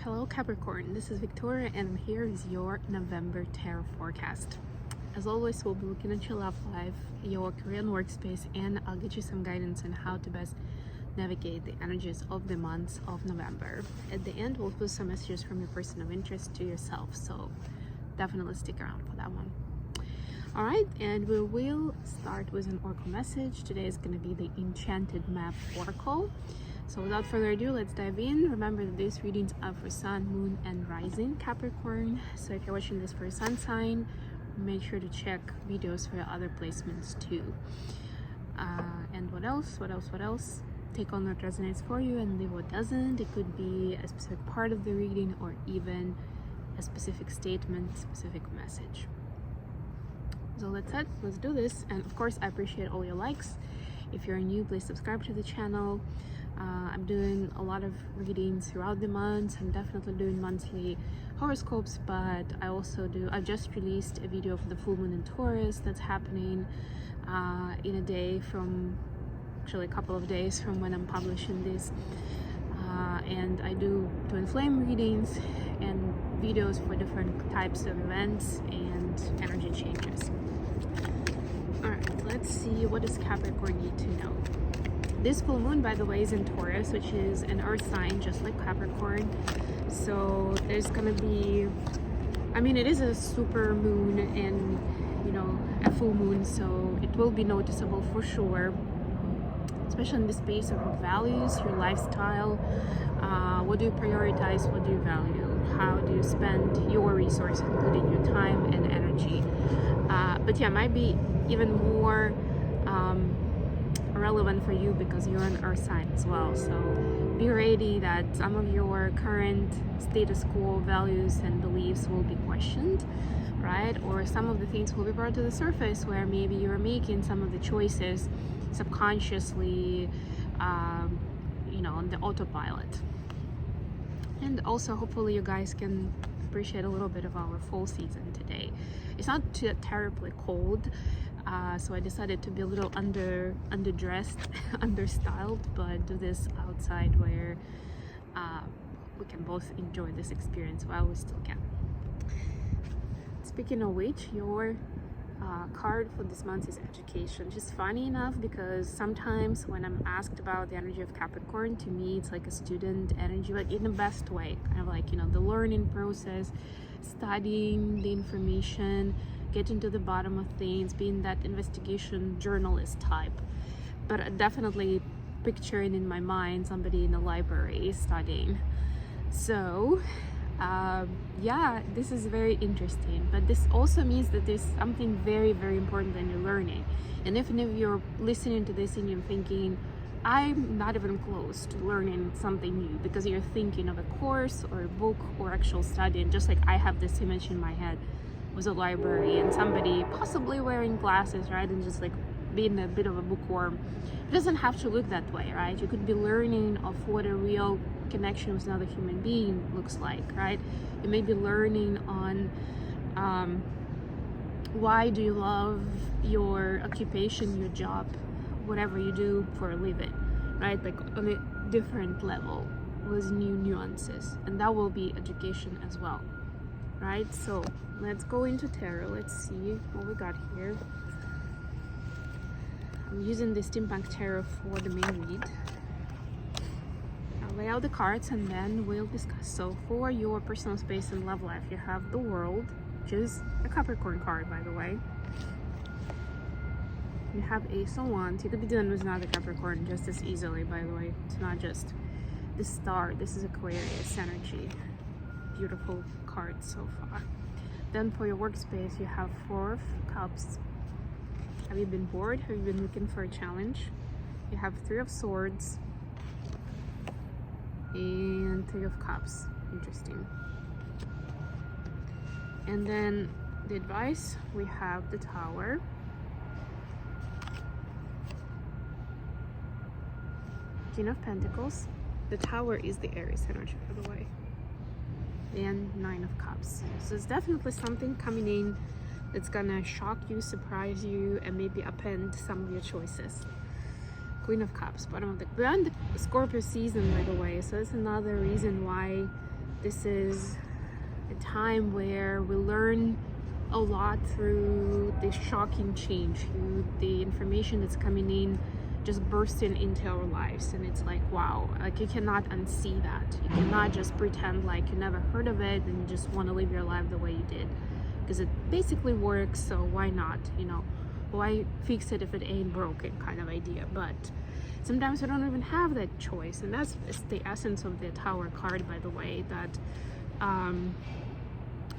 Hello Capricorn, this is Victoria and here is your November tarot forecast. As always, we'll be looking at your love life, your career and workspace, and I'll get you some guidance on how to best navigate the energies of the months of November. At the end, we'll put some messages from your person of interest to yourself, so definitely stick around for that one. Alright, and we will start with an oracle message. Today is going to be the Enchanted Map Oracle. So without further ado, let's dive in. Remember that these readings are for Sun, Moon, and Rising Capricorn. So if you're watching this for a Sun sign, make sure to check videos for your other placements too. And what else? Take on what resonates for you and leave what doesn't. It could be a specific part of the reading or even a specific statement, specific message. So let's do this. And of course, I appreciate all your likes. If you're new, please subscribe to the channel. I'm doing a lot of readings throughout the months. I'm definitely doing monthly horoscopes, but I just released a video for the full moon in Taurus that's happening in a day from, actually a couple of days from when I'm publishing this. And I do twin flame readings and videos for different types of events and energy changes. Alright, let's see, what does Capricorn need to know? This full moon, by the way, is in Taurus, which is an earth sign just like Capricorn. So there's gonna be, it is a super moon and a full moon, so it will be noticeable for sure, especially in the space of your values, your lifestyle. What do you prioritize? What do you value? How do you spend your resources, including your time and energy? But yeah, might be even more relevant for you because you're an earth sign as well. So be ready that some of your current status quo values and beliefs will be questioned, right? Or some of the things will be brought to the surface where maybe you're making some of the choices subconsciously, on the autopilot. And also, hopefully you guys can appreciate a little bit of our fall season today. It's not too terribly cold, so I decided to be a little underdressed, understyled, but do this outside where we can both enjoy this experience while we still can. Speaking of which, your card for this month is education. Just funny enough, because sometimes when I'm asked about the energy of Capricorn, to me it's like a student energy, but in the best way, kind of like the learning process, studying the information, getting to the bottom of things, being that investigation journalist type. But definitely picturing in my mind somebody in the library studying. So yeah, this is very interesting, but this also means that there's something very, very important that you're learning. And if you're listening to this and you're thinking, I'm not even close to learning something new, because you're thinking of a course or a book or actual study, and just like I have this image in my head was a library and somebody possibly wearing glasses, right, and just like being a bit of a bookworm. It doesn't have to look that way, right? You could be learning of what a real connection with another human being looks like, right? You may be learning on why do you love your occupation, your job, whatever you do for a living, right? Like on a different level with new nuances, and that will be education as well, right? So let's go into tarot. Let's see what we got here. I'm using the Steampunk Tarot for the main read. I'll lay out the cards and then we'll discuss. So for your personal space and love life, you have the World, which is a Capricorn card, by the way. You have Ace of Wands. You could be dealing with another Capricorn just as easily, by the way. It's not just the Star. This is Aquarius energy. Beautiful card so far. Then for your workspace, you have Four of Cups. Have you been bored? Have you been looking for a challenge? You have Three of Swords and Three of Cups. Interesting. And then the advice, we have the Tower, King of Pentacles. The Tower is the Aries energy, by the way, and Nine of Cups. So it's definitely something coming in that's gonna shock you, surprise you, and maybe upend some of your choices. Queen of Cups, bottom of the... We're on the Scorpio season, by the way, so that's another reason why This is a time where we learn a lot through the shocking change, through the information that's coming in, just bursting into our lives. And it's like, wow, like you cannot unsee that. You cannot just pretend like you never heard of it and you just want to live your life the way you did, because it basically works, so why not, you know, why fix it if it ain't broken kind of idea. But sometimes we don't even have that choice, and that's the essence of the Tower card, by the way, that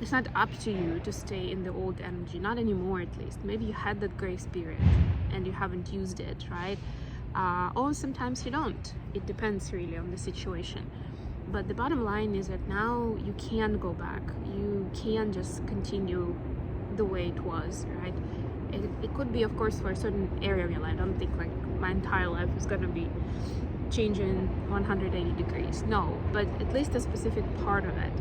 it's not up to you to stay in the old energy, not anymore at least. Maybe you had that grace period and you haven't used it, right? Or sometimes you don't. It depends really on the situation. But the bottom line is that now you can go back. You can just continue the way it was, right? It could be, of course, for a certain area of your life. I don't think like my entire life is gonna be changing 180 degrees. No, but at least a specific part of it.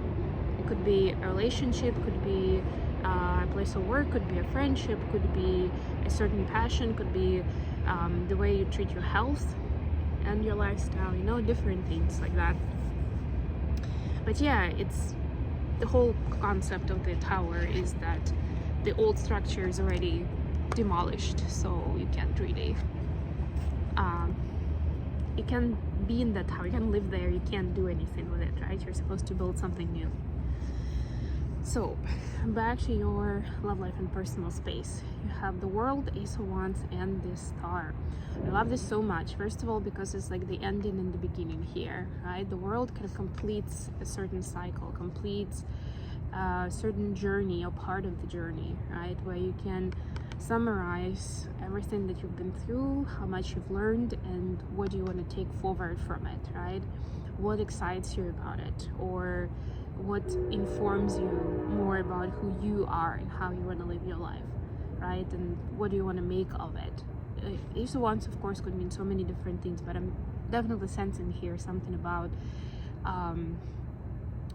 It could be a relationship, could be a place of work, could be a friendship, could be a certain passion, could be the way you treat your health and your lifestyle, you know, different things like that. But yeah, it's the whole concept of the Tower is that the old structure is already demolished, so you can't really you can be in that tower, you can live there, you can't do anything with it, right? You're supposed to build something new. So back to your love life and personal space. You have the World, Ace of Wands, and this Star. I love this so much, first of all because it's like the ending and the beginning here, right? The World kind of completes a certain cycle, completes a certain journey or part of the journey, right? Where you can summarize everything that you've been through, how much you've learned, and what do you want to take forward from it, right? What excites you about it, or what informs you more about who you are and how you want to live your life, right? And what do you want to make of it? Ace of Wands, of course, could mean so many different things, but I'm definitely sensing here something about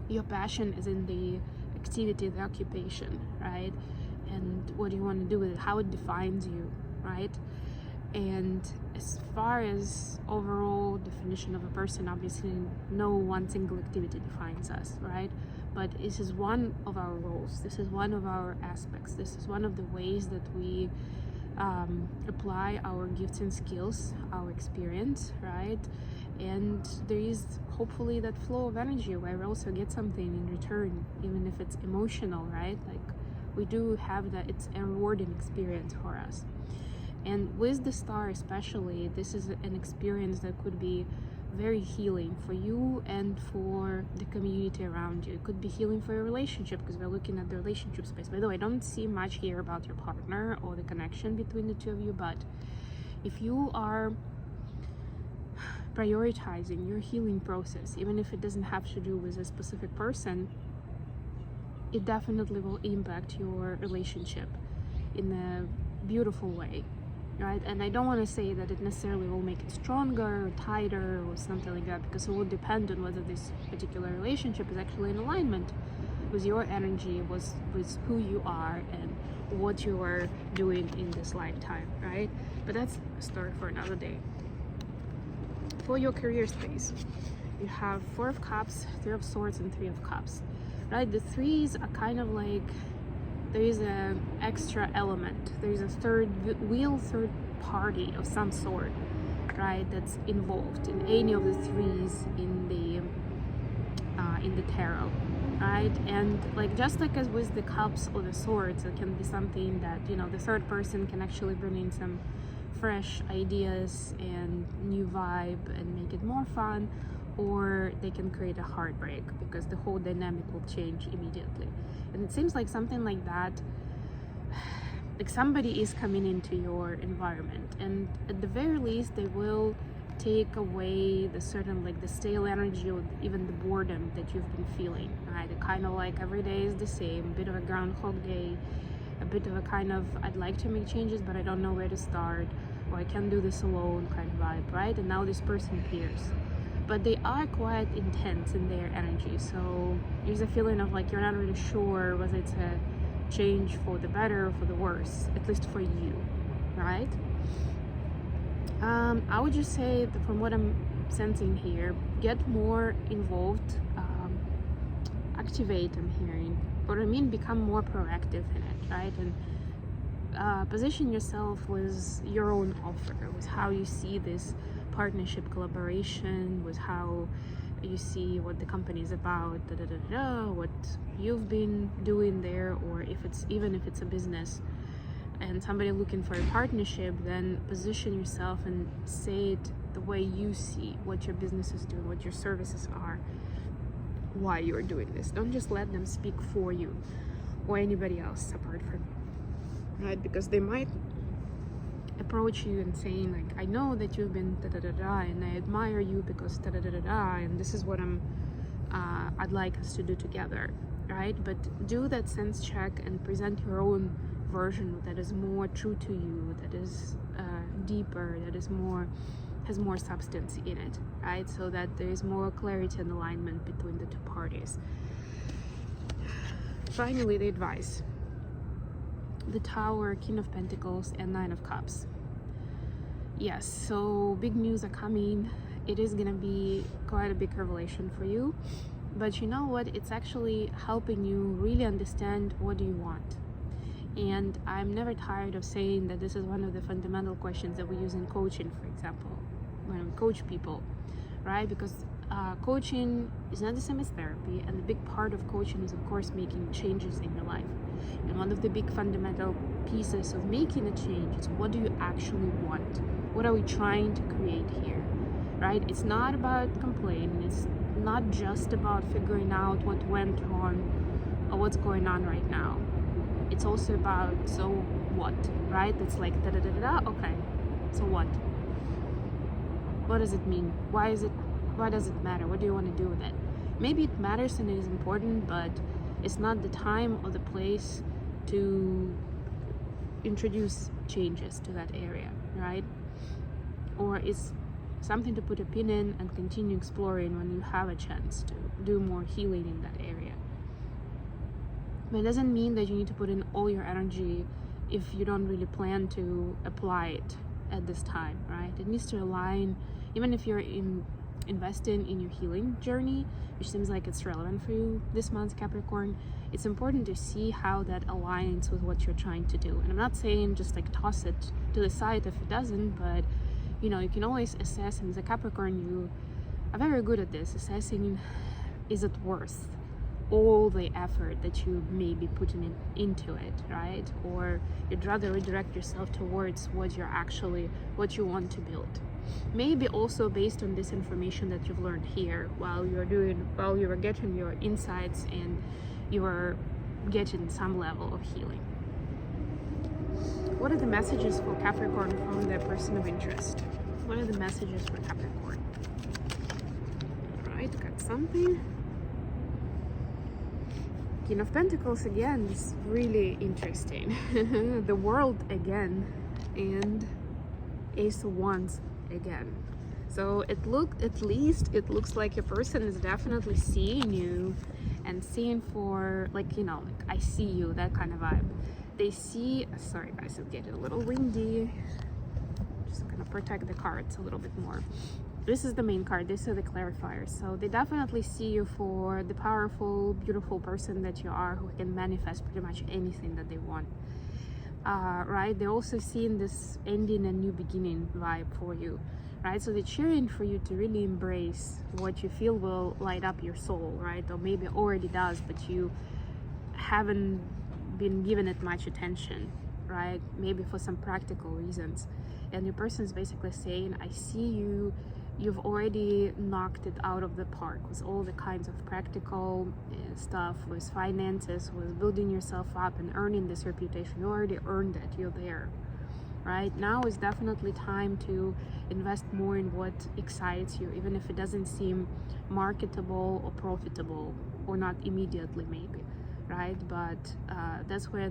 your passion is in the activity, the occupation, right? And what do you want to do with it, how it defines you, right? And as far as overall definition of a person, obviously no one single activity defines us, right? But this is one of our roles, this is one of our aspects, this is one of the ways that we apply our gifts and skills, our experience, right? And there is hopefully that flow of energy where we also get something in return, even if it's emotional, right? Like we do have that, it's a rewarding experience for us. And with the Star especially, this is an experience that could be very healing for you and for the community around you. It could be healing for your relationship, because we're looking at the relationship space. By the way, I don't see much here about your partner or the connection between the two of you, but if you are prioritizing your healing process, even if it doesn't have to do with a specific person, it definitely will impact your relationship in a beautiful way, right? And I don't want to say that it necessarily will make it stronger or tighter or something like that, because it will depend on whether this particular relationship is actually in alignment with your energy, with who you are and what you are doing in this lifetime, right? But that's a story for another day. For your career space, you have 4 of Cups, 3 of Swords, and 3 of Cups, right? The threes are kind of like there is an extra element, there's a third party of some sort, right, that's involved in any of the threes in the tarot, right? And like just like as with the Cups or the Swords, it can be something that, you know, the third person can actually bring in some fresh ideas and new vibe and make it more fun, or they can create a heartbreak because the whole dynamic will change immediately. And it seems like something like that, like somebody is coming into your environment, and at the very least they will take away the certain, like the stale energy or even the boredom that you've been feeling, right? It kind of like every day is the same, a bit of a Groundhog Day, a bit of a kind of I'd like to make changes but I don't know where to start, or I can't do this alone kind of vibe, right? And now this person appears, but they are quite intense in their energy, so there's a feeling of like you're not really sure whether it's a change for the better or for the worse, at least for you, right? I would just say that from what I'm sensing here, get more involved activate, I'm hearing, but I mean become more proactive in it, right? And position yourself with your own offer, with how you see this partnership collaboration, with how you see what the company is about, what you've been doing there, or if it's a business and somebody looking for a partnership, then position yourself and say it the way you see what your business is doing, what your services are, why you're doing this. Don't just let them speak for you or anybody else apart from you, right? Because they might approach you and saying like, I know that you've been and I admire you because and this is what I'd like us to do together, right? But do that sense check and present your own version that is more true to you, that is deeper, that is has more substance in it, right? So that there is more clarity and alignment between the two parties. Finally, the advice: the Tower, King of Pentacles, and Nine of Cups. Yes, so big news are coming. It is gonna be quite a big revelation for you, but you know what? It's actually helping you really understand what do you want. And I'm never tired of saying that this is one of the fundamental questions that we use in coaching, for example, when we coach people, right? Because coaching is not the same as therapy, and the big part of coaching is, of course, making changes in your life. And one of the big fundamental pieces of making a change is, what do you actually want? What are we trying to create here, right? It's not about complaining. It's not just about figuring out what went wrong or what's going on right now. It's also about, so what, right? It's like okay, so what? What does it mean? Why does it matter? What do you want to do with it? Maybe it matters and it is important, but it's not the time or the place to introduce changes to that area, right? Or it's something to put a pin in and continue exploring when you have a chance to do more healing in that area. But it doesn't mean that you need to put in all your energy if you don't really plan to apply it at this time, right? It needs to align, even if you're investing in your healing journey, which seems like it's relevant for you this month, Capricorn. It's important to see how that aligns with what you're trying to do. And I'm not saying just like toss it to the side if it doesn't, but you know, you can always assess, and as a Capricorn, you are very good at this, assessing, is it worth all the effort that you may be putting into it, right? Or you'd rather redirect yourself towards what you want to build. Maybe also based on this information that you've learned here while you were getting your insights and you were getting some level of healing. What are the messages for Capricorn from their person of interest? What are the messages for Capricorn? All right, got something. King of Pentacles again is really interesting. The World again, and Ace of Wands again. So it looks like a person is definitely seeing you and seeing for, like, you know, like, I see you, that kind of vibe. They see, sorry guys, it's getting a little windy. Just gonna protect the cards a little bit more. This is the main card, these are the clarifiers. So they definitely see you for the powerful, beautiful person that you are, who can manifest pretty much anything that they want. Right? They're also seeing this ending and new beginning vibe for you, right? So they're cheering for you to really embrace what you feel will light up your soul, right? Or maybe already does, but you haven't been given it much attention, right? Maybe for some practical reasons. And your person is basically saying, I see you, you've already knocked it out of the park with all the kinds of practical stuff, with finances, with building yourself up and earning this reputation. You already earned it, you're there, right? Now is definitely time to invest more in what excites you, even if it doesn't seem marketable or profitable, or not immediately maybe, right? But that's where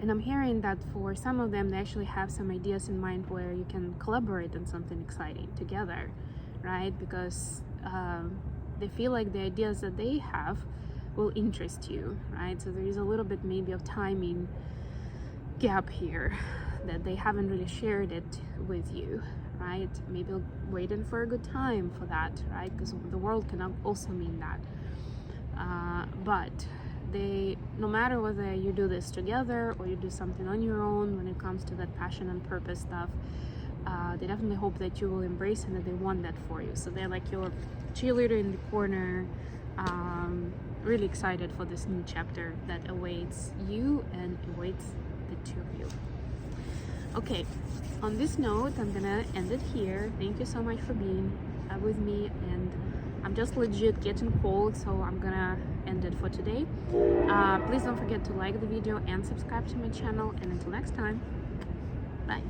and I'm hearing that for some of them, they actually have some ideas in mind where you can collaborate on something exciting together, right? Because they feel like the ideas that they have will interest you, right? So there is a little bit maybe of timing gap here, that they haven't really shared it with you, right? Maybe waiting for a good time for that, right? Because the world can also mean that. but no matter whether you do this together or you do something on your own, when it comes to that passion and purpose stuff, they definitely hope that you will embrace and that they want that for you. So they're like your cheerleader in the corner, really excited for this new chapter that awaits you and awaits the two of you. Okay, on this note, I'm gonna end it here. Thank you so much for being with me, and I'm just legit getting cold, so I'm gonna end it for today. Please don't forget to like the video and subscribe to my channel, and until next time, bye.